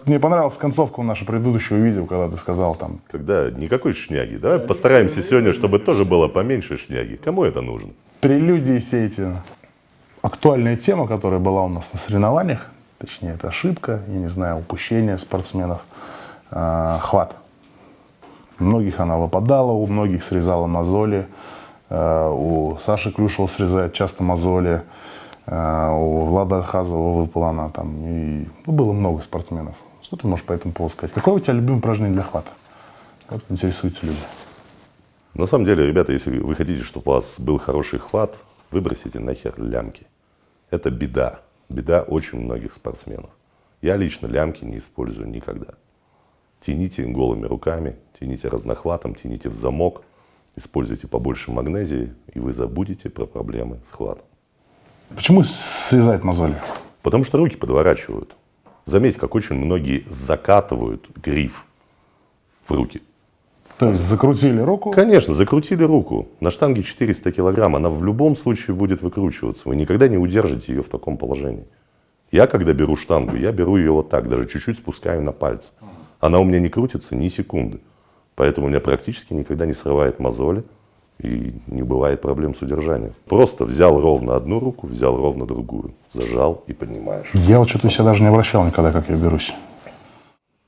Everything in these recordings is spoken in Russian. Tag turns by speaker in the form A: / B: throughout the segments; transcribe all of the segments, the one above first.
A: мне понравилась концовка нашего предыдущего видео, когда ты сказал там...
B: Когда никакой шняги. Давай постараемся сегодня, чтобы тоже было поменьше шняги. Кому это нужно?
A: Прелюдии все эти. Актуальная тема, которая была у нас на соревнованиях, точнее, это ошибка, я не знаю, упущение спортсменов, хват. У многих она выпадала, у многих срезала мозоли, у Саши Клюшева срезает часто мозоли, у Влада Хазова выпала она там, и было много спортсменов. Что ты можешь по этому поводу сказать? Какое у тебя любимое упражнение для хвата? Вот интересуются люди.
B: На самом деле, ребята, если вы хотите, чтобы у вас был хороший хват, выбросите нахер лямки. Это беда. Беда очень многих спортсменов. Я лично лямки не использую никогда. Тяните голыми руками, тяните разнохватом, тяните в замок, используйте побольше магнезии, и вы забудете про проблемы с хватом.
A: Почему срезает мозоли?
B: Потому что руки подворачивают. Заметьте, как очень многие закатывают гриф в руки.
A: То есть закрутили руку?
B: Конечно, закрутили руку. На штанге 400 килограмм, она в любом случае будет выкручиваться. Вы никогда не удержите ее в таком положении. Я, когда беру штангу, я беру ее вот так, даже чуть-чуть спускаю на пальцы. Она у меня не крутится ни секунды. Поэтому у меня практически никогда не срывает мозоли и не бывает проблем с удержанием. Просто взял ровно одну руку, взял ровно другую, зажал и поднимаешь.
A: Я вот что-то себя даже не обращал никогда, как я берусь.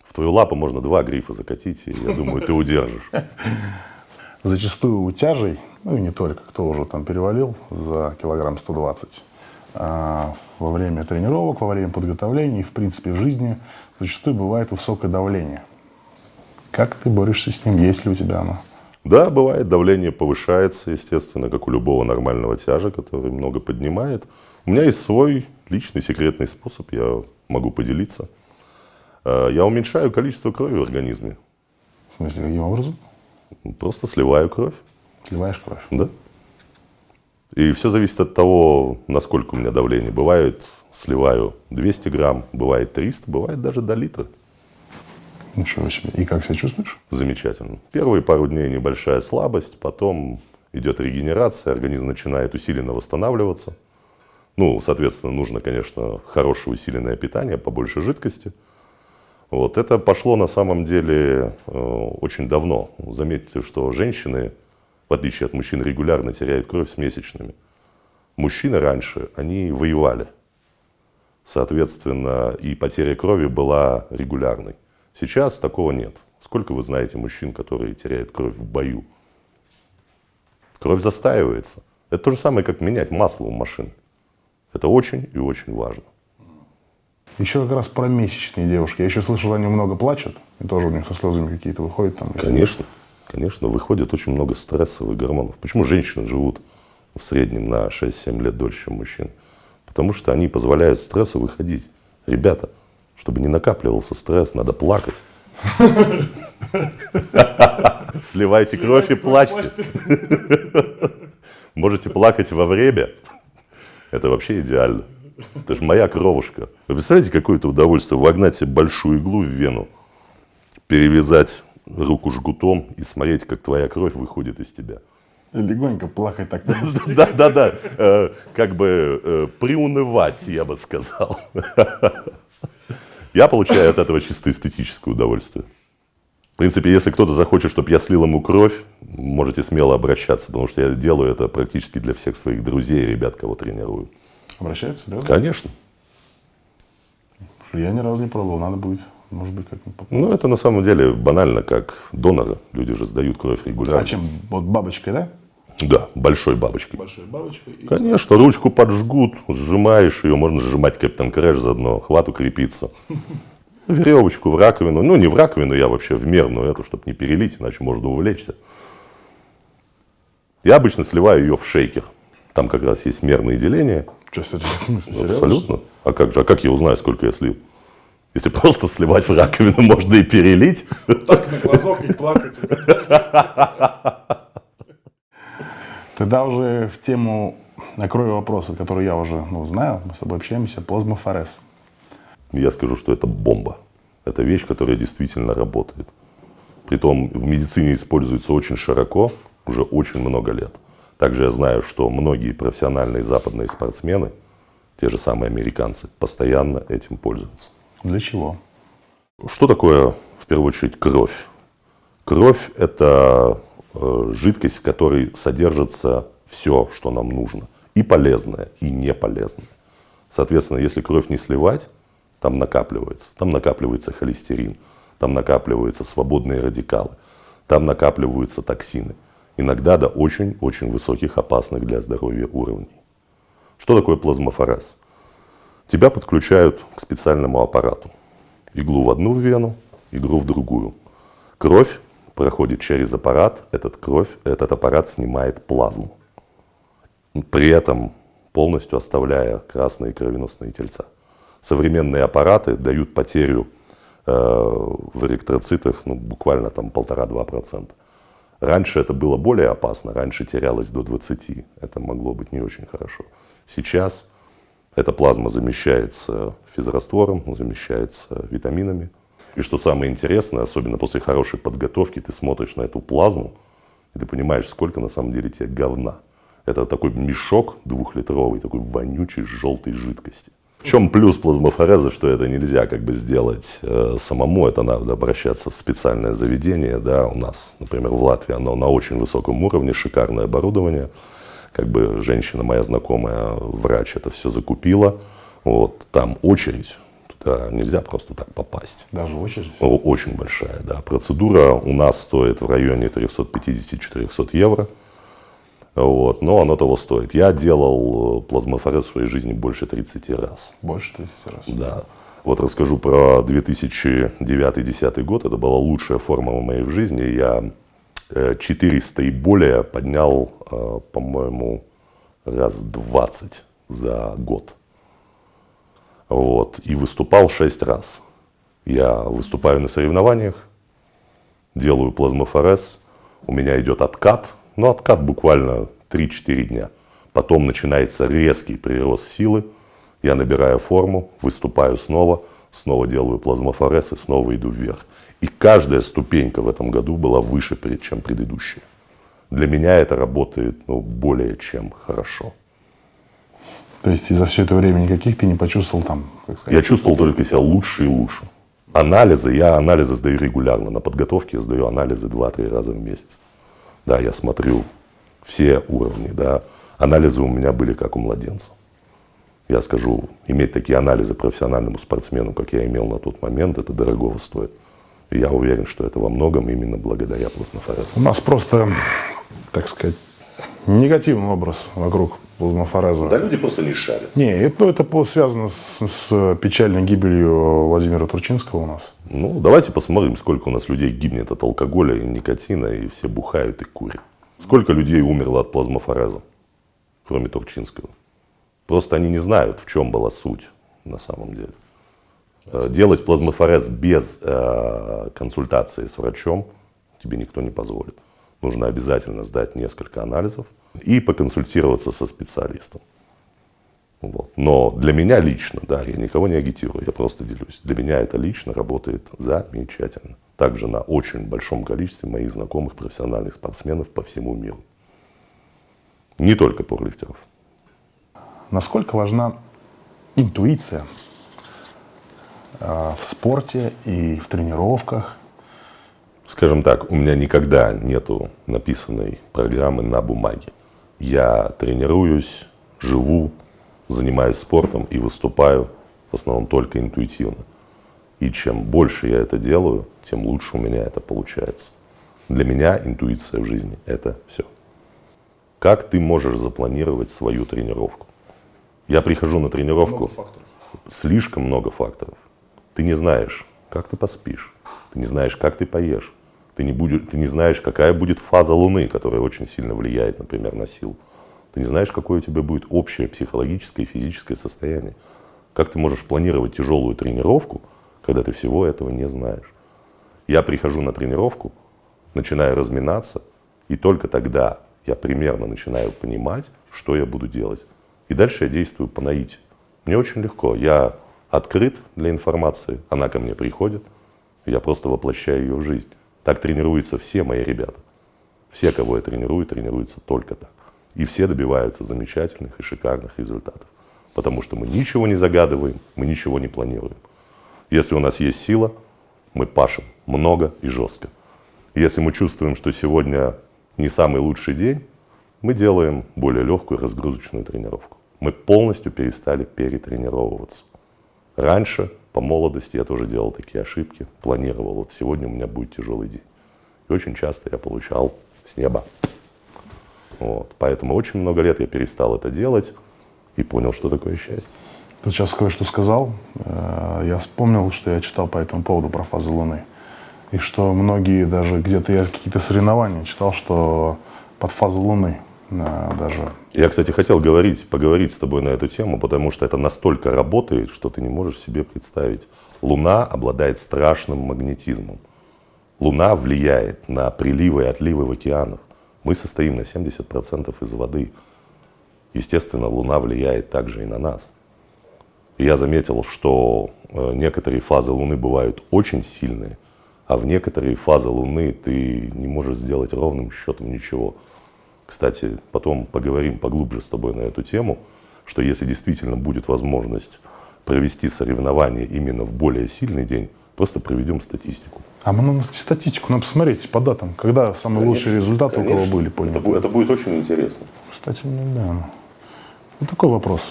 B: В твою лапу можно 2 грифа закатить, и я думаю, ты удержишь.
A: Зачастую у тяжей, ну и не только, кто уже там перевалил за килограмм 120, во время тренировок, во время подготовления и в принципе в жизни зачастую бывает высокое давление. Как ты борешься с ним, есть ли у тебя оно?
B: Да, бывает, давление повышается, естественно, как у любого нормального тяжа, который много поднимает. У меня есть свой личный секретный способ, я могу поделиться. Я уменьшаю количество крови в организме.
A: В смысле, каким образом?
B: Просто сливаю кровь.
A: Сливаешь кровь?
B: Да. И все зависит от того, насколько у меня давление. Бывает, сливаю 200 грамм, бывает 300, бывает даже до литра.
A: Ничего себе. И как себя чувствуешь?
B: Замечательно. Первые пару дней небольшая слабость, потом идет регенерация, организм начинает усиленно восстанавливаться. Ну, соответственно, нужно, конечно, хорошее усиленное питание, побольше жидкости. Вот. Это пошло на самом деле очень давно. Заметьте, что женщины, в отличие от мужчин, регулярно теряют кровь с месячными. Мужчины раньше, они воевали. Соответственно, и потеря крови была регулярной. Сейчас такого нет. Сколько вы знаете мужчин, которые теряют кровь в бою? Кровь застаивается. Это то же самое, как менять масло у машин. Это очень и очень важно.
A: Еще как раз про месячные девушки. Я еще слышал, они много плачут, и тоже у них со слезами какие-то выходят там.
B: Конечно, конечно, выходит очень много стрессовых гормонов. Почему женщины живут в среднем на 6-7 лет дольше, чем мужчин? Потому что они позволяют стрессу выходить. Ребята, чтобы не накапливался стресс, надо плакать. Сливайте кровь и плачьте. Можете плакать во время. Это вообще идеально. Это же моя кровушка. Вы представляете, какое это удовольствие вогнать себе большую иглу в вену, перевязать руку жгутом и смотреть, как твоя кровь выходит из тебя.
A: Легонько плакать так.
B: Да. Как бы приунывать, я бы сказал. Я получаю от этого чисто эстетическое удовольствие. В принципе, если кто-то захочет, чтобы я слил ему кровь, можете смело обращаться, потому что я делаю это практически для всех своих друзей и ребят, кого тренирую.
A: Обращаются, да?
B: Конечно.
A: Я ни разу не пробовал, надо будет, может быть, как-нибудь попробовать.
B: Ну, это на самом деле банально, как доноры. Люди же сдают кровь регулярно.
A: А чем? Вот бабочкой, да?
B: Да, большой бабочкой.
A: Большой бабочкой. И...
B: Конечно, ручку поджгут, сжимаешь ее, можно сжимать Капитан Крэш заодно, хват укрепится. Веревочку в раковину, ну не в раковину, я вообще в мерную эту, чтобы не перелить, иначе можно увлечься. Я обычно сливаю ее в шейкер. Там как раз есть мерные деления.
A: Что, в смысле, серьезно?
B: Абсолютно. А как же? А как я узнаю, сколько я слил? Если просто сливать в раковину, можно и перелить.
A: Так на глазок не плакать. Тогда уже в тему накрою вопросы, которые я уже знаю, мы с тобой общаемся, плазмофорез.
B: Я скажу, что это бомба. Это вещь, которая действительно работает. Притом в медицине используется очень широко, уже очень много лет. Также я знаю, что многие профессиональные западные спортсмены, те же самые американцы, постоянно этим пользуются.
A: Для чего?
B: Что такое, в первую очередь, кровь? Кровь – это жидкость, в которой содержится все, что нам нужно. И полезное, и не полезное. Соответственно, если кровь не сливать, там накапливается холестерин, там накапливаются свободные радикалы, там накапливаются токсины. Иногда до очень-очень высоких, опасных для здоровья уровней. Что такое плазмафорез? Тебя подключают к специальному аппарату. Иглу в одну вену, иглу в другую. Кровь проходит через аппарат, этот аппарат снимает плазму. При этом полностью оставляя красные кровеносные тельца. Современные аппараты дают потерю в эритроцитах буквально 1,5–2%. Раньше это было более опасно, раньше терялось до 20%. Это могло быть не очень хорошо. Сейчас эта плазма замещается физраствором, замещается витаминами. И что самое интересное, особенно после хорошей подготовки, ты смотришь на эту плазму, и ты понимаешь, сколько на самом деле тебе говна. Это такой мешок 2-литровый, такой вонючей желтой жидкости. В чем плюс плазмафореза, что это нельзя сделать самому, это надо обращаться в специальное заведение. Да, у нас, например, в Латвии оно на очень высоком уровне, шикарное оборудование. Женщина моя знакомая, врач, это все закупила. Там очередь, туда нельзя просто так попасть.
A: Даже очередь?
B: Очень большая, да. Процедура у нас стоит в районе 350–400 евро. Но оно того стоит. Я делал плазмафорез в своей жизни больше 30 раз.
A: Больше 30 раз?
B: Да. Расскажу про 2009-2010 год. Это была лучшая форма в моей жизни. Я 400 и более поднял, по-моему, раз 20 за год. И выступал 6 раз. Я выступаю на соревнованиях, делаю плазмафорез, у меня идет откат. Откат буквально 3-4 дня. Потом начинается резкий прирост силы. Я набираю форму, выступаю снова делаю плазмафорез и снова иду вверх. И каждая ступенька в этом году была выше, чем предыдущая. Для меня это работает более чем хорошо.
A: То есть и за все это время никаких ты не почувствовал
B: Я чувствовал только себя лучше и лучше. Я анализы сдаю регулярно. На подготовке я сдаю анализы 2-3 раза в месяц. Да, я смотрю все уровни, да. Анализы у меня были как у младенца. Я скажу, иметь такие анализы профессиональному спортсмену, как я имел на тот момент, это дорогого стоит. И я уверен, что это во многом именно благодаря плазмафорезу.
A: У нас просто, негативный образ вокруг плазмафореза.
B: Да, люди просто не шарят.
A: Это связано с печальной гибелью Владимира Турчинского у нас.
B: Давайте посмотрим, сколько у нас людей гибнет от алкоголя и никотина, и все бухают и курят. Сколько людей умерло от плазмафореза, кроме Турчинского. Просто они не знают, в чем была суть на самом деле. Делать плазмафорез без консультации с врачом тебе никто не позволит. Нужно обязательно сдать несколько анализов и поконсультироваться со специалистом. Но для меня лично, да, я никого не агитирую, я просто делюсь. Для меня это лично работает замечательно. Также на очень большом количестве моих знакомых профессиональных спортсменов по всему миру. Не только пауэрлифтеров.
A: Насколько важна интуиция в спорте и в тренировках?
B: Скажем так, у меня никогда нету написанной программы на бумаге. Я тренируюсь, живу, занимаюсь спортом и выступаю в основном только интуитивно. И чем больше я это делаю, тем лучше у меня это получается. Для меня интуиция в жизни – это все. Как ты можешь запланировать свою тренировку? Я прихожу на тренировку, слишком много факторов. Ты не знаешь, как ты поспишь, ты не знаешь, как ты поешь, ты не знаешь, какая будет фаза Луны, которая очень сильно влияет, например, на силу. Ты не знаешь, какое у тебя будет общее психологическое и физическое состояние. Как ты можешь планировать тяжелую тренировку, когда ты всего этого не знаешь? Я прихожу на тренировку, начинаю разминаться, и только тогда я примерно начинаю понимать, что я буду делать. И дальше я действую по наитию. Мне очень легко. Я открыт для информации, она ко мне приходит, я просто воплощаю ее в жизнь. Так тренируются все мои ребята. Все, кого я тренирую, тренируются только так. И все добиваются замечательных и шикарных результатов. Потому что мы ничего не загадываем, мы ничего не планируем. Если у нас есть сила, Мы пашем много и жестко. Если мы чувствуем, что сегодня не самый лучший день, мы делаем более легкую разгрузочную тренировку. Мы полностью перестали перетренировываться. Раньше, по молодости, я тоже делал такие ошибки, планировал, вот сегодня у меня будет тяжелый день. И очень часто я получал с неба. Вот. Поэтому очень много лет я перестал это делать и понял, что такое счастье.
A: Ты сейчас кое-что сказал. Я вспомнил, что я читал по этому поводу про фазы Луны. И что многие, даже где-то я какие-то соревнования читал, что под фазу Луны даже...
B: Я, кстати, хотел поговорить с тобой на эту тему, потому что это настолько работает, что ты не можешь себе представить. Луна обладает страшным магнетизмом. Луна влияет на приливы и отливы в океанах. Мы состоим на 70% из воды. Естественно, Луна влияет также и на нас. И я заметил, что некоторые фазы Луны бывают очень сильные, а в некоторые фазы Луны ты не можешь сделать ровным счетом ничего. Кстати, потом поговорим поглубже с тобой на эту тему, что если действительно будет возможность провести соревнования именно в более сильный день, просто проведем статистику.
A: А мы на статистику, надо посмотреть по датам, когда самые лучшие результаты у кого были.
B: Это будет очень интересно.
A: Кстати, да. Вот такой вопрос.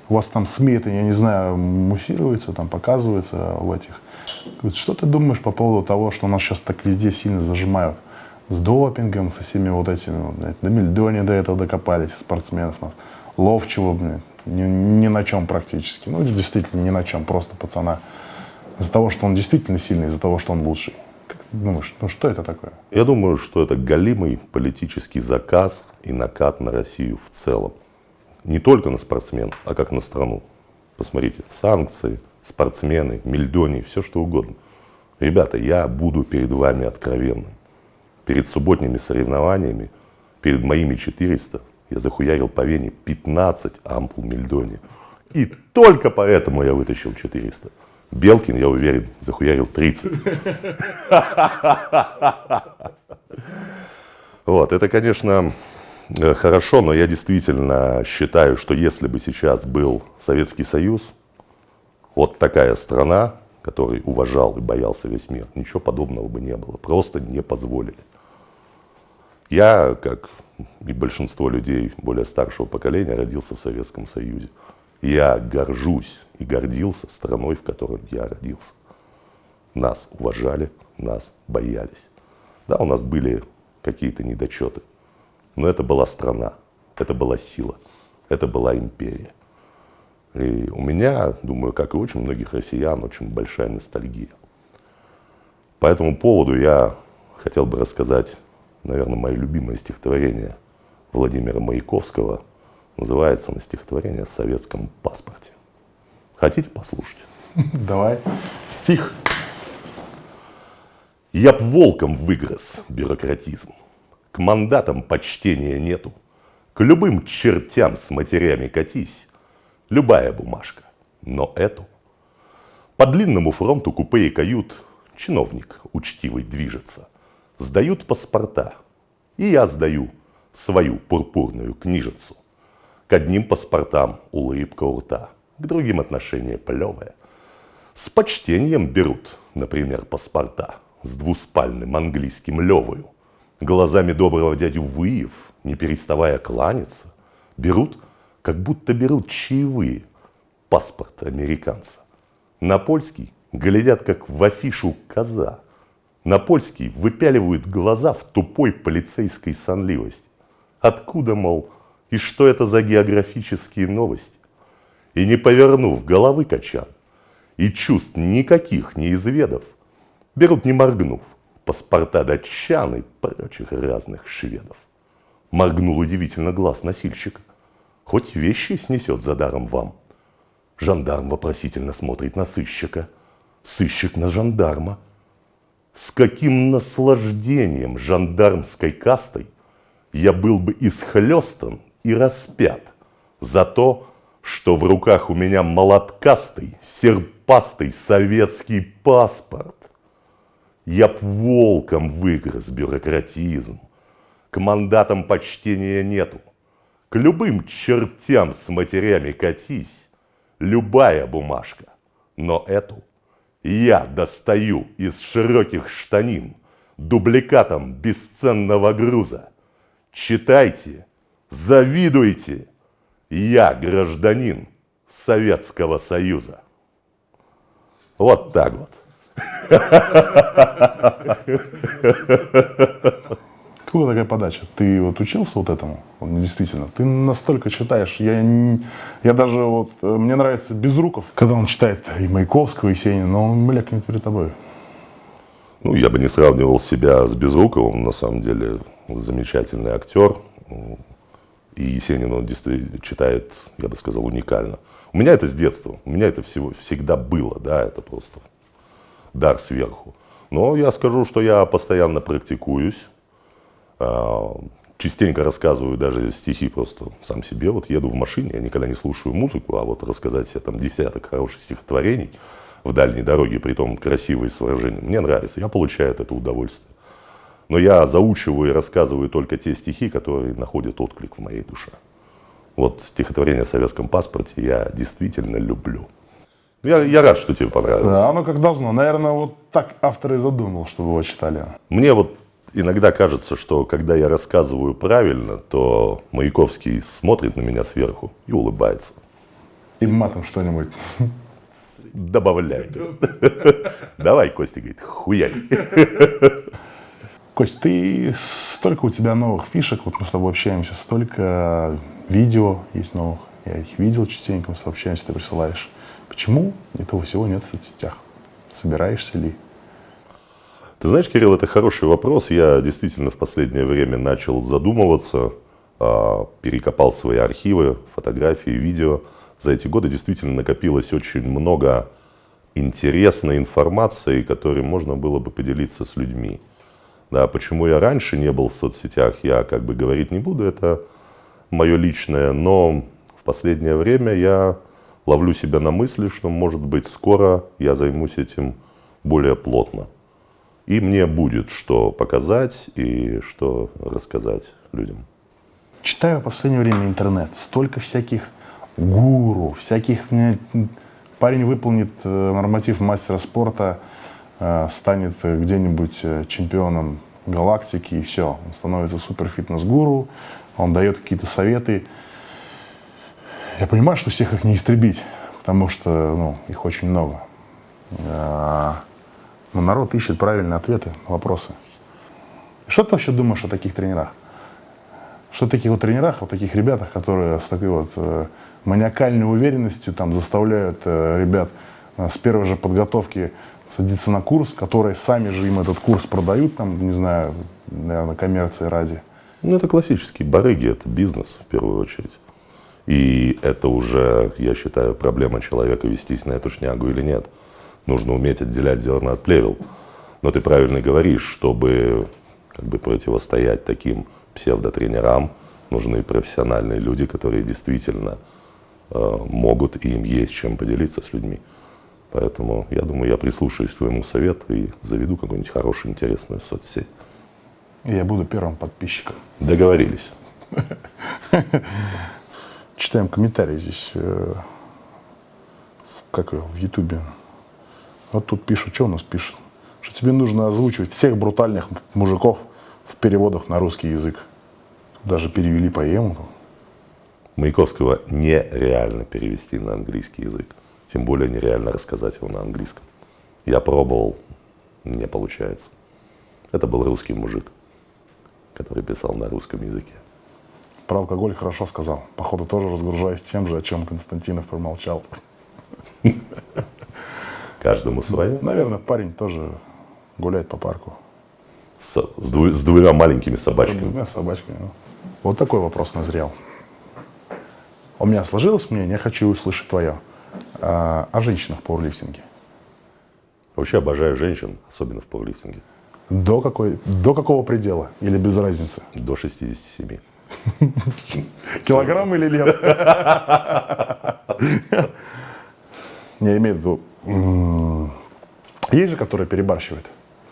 A: У вас там СМИ, это, я не знаю, муссируется, там показывается в этих. Что ты думаешь по поводу того, что нас сейчас так везде сильно зажимают? С допингом, со всеми вот этими, до Мельдони до этого докопались, спортсменов. Ловчего, ни на чем практически. Ну, действительно, ни на чем, просто пацана. Из-за того, что он действительно сильный, из-за того, что он лучший. Как ты думаешь, ну что это такое?
B: Я думаю, что это голимый политический заказ и накат на Россию в целом. Не только на спортсменов, а как на страну. Посмотрите, санкции, спортсмены, Мельдони, все что угодно. Ребята, я буду перед вами откровенным. Перед субботними соревнованиями, перед моими 400, я захуярил по вене 15 ампул Мельдони. И только поэтому я вытащил 400. Белкин, я уверен, захуярил 30. Вот, это, конечно, хорошо, но я действительно считаю, что если бы сейчас был Советский Союз, вот такая страна, которой уважал и боялся весь мир, ничего подобного бы не было. Просто не позволили. Я, как и большинство людей более старшего поколения, родился в Советском Союзе. Я горжусь и гордился страной, в которой я родился. Нас уважали, нас боялись. Да, у нас были какие-то недочеты, но это была страна, это была сила, это была империя. И у меня, думаю, как и очень многих россиян, очень большая ностальгия. По этому поводу я хотел бы рассказать, наверное, мое любимое стихотворение Владимира Маяковского. Называется оно стихотворение о советском паспорте. Хотите послушать?
A: Давай. Стих.
B: Я б волком выгрыз бюрократизм. К мандатам почтения нету. К любым чертям с матерями катись. Любая бумажка, но эту. По длинному фронту купе и кают чиновник учтивый движется. Сдают паспорта, и я сдаю свою пурпурную книжицу. К одним паспортам улыбка у рта, к другим отношение плевое. С почтением берут, например, паспорта с двуспальным английским левою. Глазами доброго дядю Выев, не переставая кланяться, берут, как будто берут чаевые, паспорт американца. На польский глядят, как в афишу коза. На польский выпяливают глаза в тупой полицейской сонливости. Откуда, мол, и что это за географические новости? И не повернув головы качан, и чувств никаких не изведав, берут, не моргнув, паспорта датчан и прочих разных шведов. Моргнул удивительно глаз носильщика. Хоть вещи снесет за даром вам. Жандарм вопросительно смотрит на сыщика. Сыщик на жандарма. С каким наслаждением жандармской кастой я был бы исхлестан и распят за то, что в руках у меня молоткастый, серпастый советский паспорт. Я б волком выгрыз бюрократизм. К мандатам почтения нету. К любым чертям с матерями катись. Любая бумажка, но эту Я достаю из широких штанин дубликатом бесценного груза. Читайте, завидуйте. Я гражданин Советского Союза. Вот так вот.
A: Откуда такая подача? Ты вот учился вот этому? Вот действительно, ты настолько читаешь. Я даже вот, мне нравится Безруков, когда он читает и Маяковского, и Есенина, но он млекнет перед тобой.
B: Ну, я бы не сравнивал себя с Безруковым, на самом деле замечательный актер. И Есенин он действительно читает, я бы сказал, уникально. У меня это с детства, у меня это всегда было, да, это просто дар сверху. Но я скажу, что я постоянно практикуюсь, частенько рассказываю даже стихи просто сам себе. Вот еду в машине, я никогда не слушаю музыку, а вот рассказать себе там десяток хороших стихотворений в дальней дороге, притом красивые с выражением, мне нравится, я получаю от этого удовольствие. Но я заучиваю и рассказываю только те стихи, которые находят отклик в моей душе. Вот стихотворение о советском паспорте я действительно люблю. Я рад, что тебе понравилось.
A: Да, оно как должно. Наверное, вот так автор и задумал, чтобы его читали.
B: Мне вот иногда кажется, что когда я рассказываю правильно, то Маяковский смотрит на меня сверху и улыбается.
A: И матом что-нибудь.
B: Добавляй. Давай, Костя говорит, хуярь.
A: Кость, столько у тебя новых фишек, вот мы с тобой общаемся, столько видео есть новых. Я их видел частенько, мы с тобой общаемся, ты присылаешь. Почему этого всего нет в соцсетях? Собираешься ли?
B: Ты знаешь, Кирилл, это хороший вопрос. Я действительно в последнее время начал задумываться, перекопал свои архивы, фотографии, видео. За эти годы действительно накопилось очень много интересной информации, которой можно было бы поделиться с людьми. Да, почему я раньше не был в соцсетях, я как бы говорить не буду, это мое личное, но в последнее время я ловлю себя на мысли, что, может быть, скоро я займусь этим более плотно. И мне будет что показать и что рассказать людям.
A: Читаю в последнее время интернет. Столько всяких гуру, всяких... Парень выполнит норматив мастера спорта, станет где-нибудь чемпионом галактики, и все. Он становится суперфитнес-гуру, он дает какие-то советы. Я понимаю, что всех их не истребить, потому что их очень много. Но народ ищет правильные ответы на вопросы. Что ты вообще думаешь о таких тренерах? Что таких вот тренерах, вот таких ребятах, которые с такой вот маниакальной уверенностью там заставляют ребят с первой же подготовки садиться на курс, которые сами же им этот курс продают, там, не знаю, наверное, коммерции ради.
B: Ну, это классические барыги, это бизнес в первую очередь. И это уже, я считаю, проблема человека, вестись на эту шнягу или нет. Нужно уметь отделять зерна от плевел. Но ты правильно говоришь, чтобы как бы противостоять таким псевдотренерам, нужны профессиональные люди, которые действительно могут и им есть чем поделиться с людьми. Поэтому я думаю, я прислушаюсь к твоему совету и заведу какую-нибудь хорошую, интересную соцсеть.
A: И я буду первым подписчиком.
B: Договорились.
A: Читаем комментарии здесь, в Ютубе. Вот тут пишут, что у нас пишут? Что тебе нужно озвучивать всех брутальных мужиков в переводах на русский язык. Даже перевели поэму.
B: Маяковского нереально перевести на английский язык. Тем более нереально рассказать его на английском. Я пробовал, не получается. Это был русский мужик, который писал на русском языке.
A: Про алкоголь хорошо сказал. Походу тоже разгружаюсь тем же, о чем Константинов промолчал.
B: Каждому свое.
A: Наверное, парень тоже гуляет по парку.
B: С двумя маленькими
A: С
B: собачками.
A: двумя собачками. Вот такой вопрос назрел. У меня сложилось мнение, я хочу услышать твое. О женщинах в пауэрлифтинге.
B: Вообще обожаю женщин, особенно в пауэрлифтинге.
A: До какого предела? Или без разницы?
B: До 67.
A: Килограмм или лет? Я имею в виду, есть же, которые перебарщивают,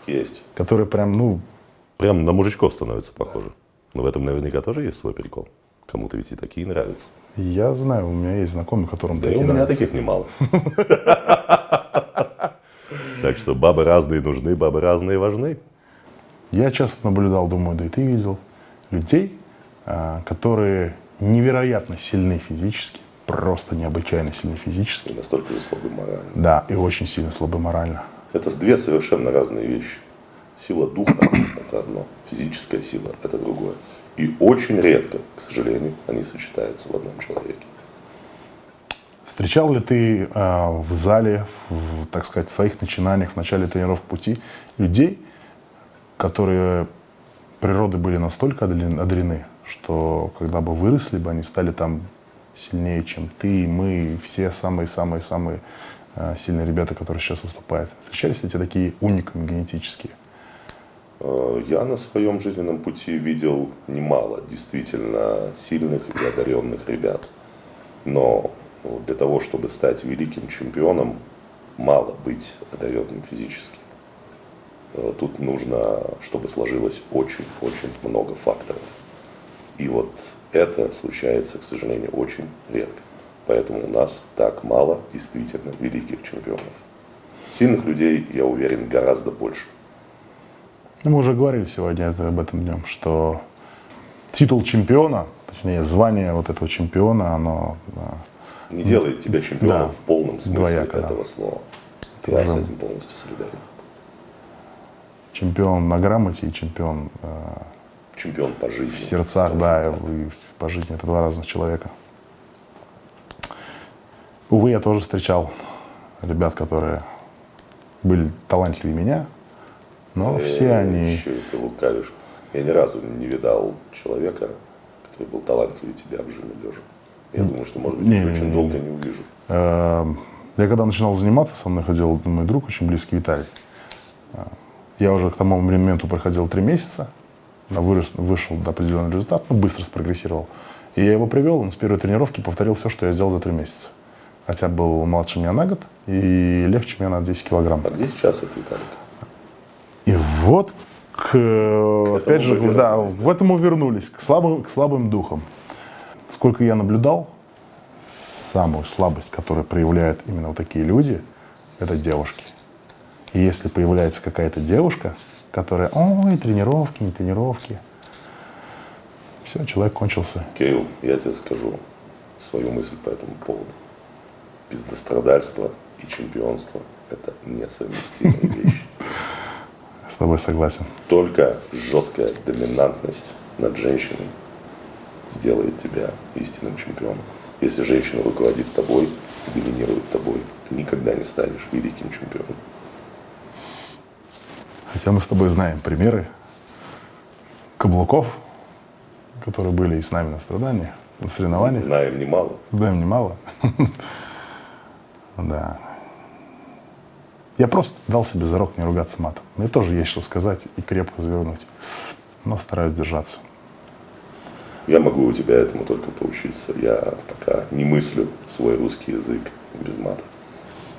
B: Есть.
A: которые прям,
B: Прям на мужичков становится похоже. Но в этом наверняка тоже есть свой прикол. Кому-то ведь и такие нравятся.
A: я знаю, у меня есть знакомые, которым
B: Да и
A: такие
B: у меня
A: нравятся.
B: таких немало. Так что бабы разные нужны, бабы разные важны.
A: Я часто наблюдал, думаю, да и ты видел, людей, которые невероятно сильны физически, просто необычайно сильны физически.
B: И настолько же слабы морально.
A: Да, и очень сильно слабы морально.
B: Это две совершенно разные вещи. Сила духа – это одно, физическая сила – это другое. И очень редко, к сожалению, они сочетаются в одном человеке.
A: Встречал ли ты в зале, так сказать, в своих начинаниях, в начале тренировок пути людей, которые природы были настолько одарены, что когда бы выросли бы, они стали там сильнее, чем ты, мы, все самые-самые-самые сильные ребята, которые сейчас выступают. Встречались ли тебе такие уникумы генетические?
B: Я на своем жизненном пути видел немало действительно сильных и одаренных ребят. Но для того, чтобы стать великим чемпионом, мало быть одаренным физически. Тут нужно, чтобы сложилось очень-очень много факторов. И вот это случается, к сожалению, очень редко. Поэтому у нас так мало действительно великих чемпионов. Сильных людей, я уверен, гораздо больше.
A: Мы уже говорили сегодня об этом днем, что титул чемпиона, точнее звание вот этого чемпиона, оно
B: не делает тебя чемпионом в полном смысле
A: двояко,
B: этого слова. Я с этим полностью солидарен.
A: Чемпион на грамоте и чемпион
B: чемпион по жизни.
A: В сердцах, да, и по жизни это два разных человека. Увы, я тоже встречал ребят, которые были талантливее меня, но все они...
B: Еще ты лукавишь. Я ни разу не видал человека, который был талантливее тебя в жиме лежа. Я думаю, что, может быть, очень долго не увижу.
A: Я когда начинал заниматься, со мной ходил мой друг, очень близкий Виталий. Я уже к тому моменту проходил 3 месяца, вышел до определенного результата, быстро спрогрессировал. И я его привел, он с первой тренировки повторил все, что я сделал за 3 месяца. Хотя был младше меня на год и легче меня на 10 килограмм.
B: А где сейчас этот Виталик?
A: И вот, опять же, да, в этом вернулись, к слабым духам. Сколько я наблюдал, самую слабость, которую проявляют именно вот такие люди, это девушки. И если появляется какая-то девушка, которая, ой, тренировки, не тренировки, все, человек кончился.
B: Кирилл, я тебе скажу свою мысль по этому поводу. Пиздострадальство и чемпионство – это несовместимые вещи.
A: С тобой согласен.
B: Только жесткая доминантность над женщиной сделает тебя истинным чемпионом. Если женщина руководит тобой, доминирует тобой, ты никогда не станешь великим чемпионом.
A: Хотя мы с тобой знаем примеры каблуков, которые были и с нами на страданиях, на соревнованиях.
B: Знаем немало.
A: Знаем немало. Да. Я просто дал себе зарок не ругаться матом. Мне тоже есть что сказать и крепко завернуть. Но стараюсь держаться.
B: Я могу у тебя этому только поучиться. Я пока не мыслю свой русский язык без мата.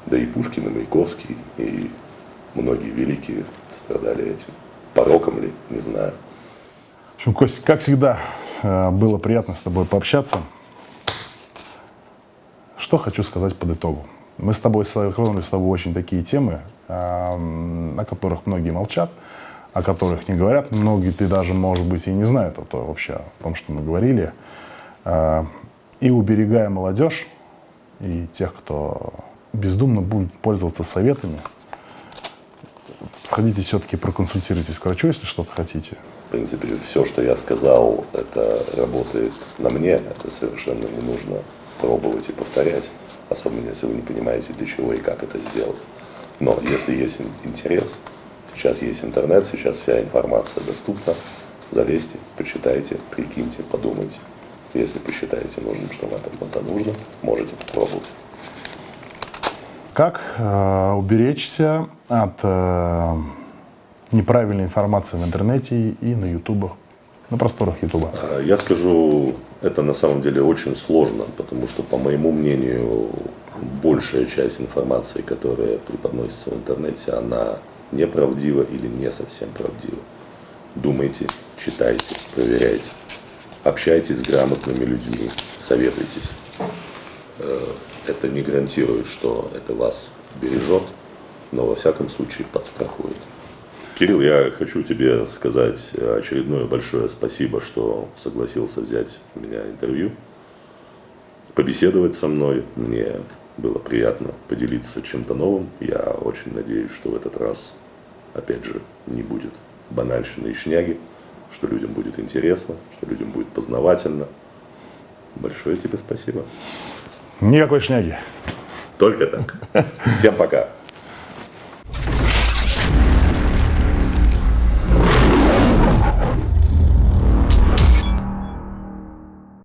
B: Да и Пушкин, и Маяковский, и многие великие страдали этим. Пороком ли, не знаю.
A: В общем, Кость, как всегда, было приятно с тобой пообщаться. Что хочу сказать под итогом. Мы с тобой затронули с тобой очень такие темы, о которых многие молчат, о которых не говорят. Многие ты даже, может быть, и не знают вообще о том, что мы говорили. И уберегая молодежь и тех, кто бездумно будет пользоваться советами, сходите все-таки проконсультируйтесь к врачу, если что-то хотите.
B: В принципе, все, что я сказал, это работает на мне. Это совершенно не нужно пробовать и повторять. Особенно, если вы не понимаете, для чего и как это сделать. Но если есть интерес, сейчас есть интернет, сейчас вся информация доступна. Залезьте, почитайте, прикиньте, подумайте. Если посчитаете нужным, что вам это нужно, можете попробовать.
A: Как уберечься от неправильной информации в интернете и на ютубах, на просторах ютуба?
B: Я скажу, это на самом деле очень сложно, потому что, по моему мнению, большая часть информации, которая преподносится в интернете, она неправдива или не совсем правдива. Думайте, читайте, проверяйте, общайтесь с грамотными людьми, советуйтесь. Это не гарантирует, что это вас бережет, но во всяком случае подстрахует. Кирилл, я хочу тебе сказать очередное большое спасибо, что согласился взять у меня интервью, побеседовать со мной. Мне было приятно поделиться чем-то новым. Я очень надеюсь, что в этот раз, опять же, не будет банальщины и шняги, что людям будет интересно, что людям будет познавательно. Большое тебе спасибо.
A: Никакой шняги.
B: Только так. Всем пока.